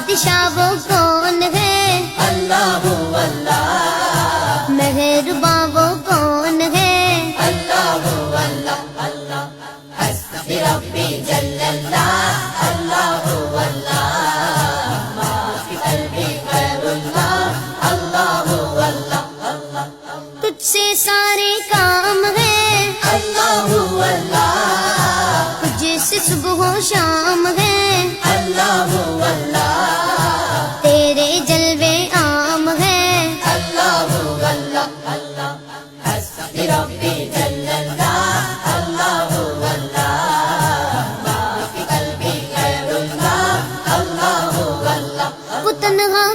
बादशाह वो कौन है? अल्लाह अल्लाह। मेहरबान वो कौन है? अल्लाह अल्लाह अल्लाह। हस्बी रब्बी जल्लल्लाह। अल्लाह अल्लाह। मा फी क़ल्बी ग़ैरुल्लाह। अल्लाह अल्लाह अल्लाह। तुझसे सारे काम है, अल्लाह अल्लाह। तुझसे सुबह शाम है, अल्लाह अल्लाह। तेरे जलवे आम है। अल्लाह अल्लाह अल्लाह। हस्बी रब्बी जल्लल्लाह। अल्लाह अल्लाह। मा फी क़ल्बी ग़ैरुल्लाह। अल्लाह अल्लाह। वो तन्हा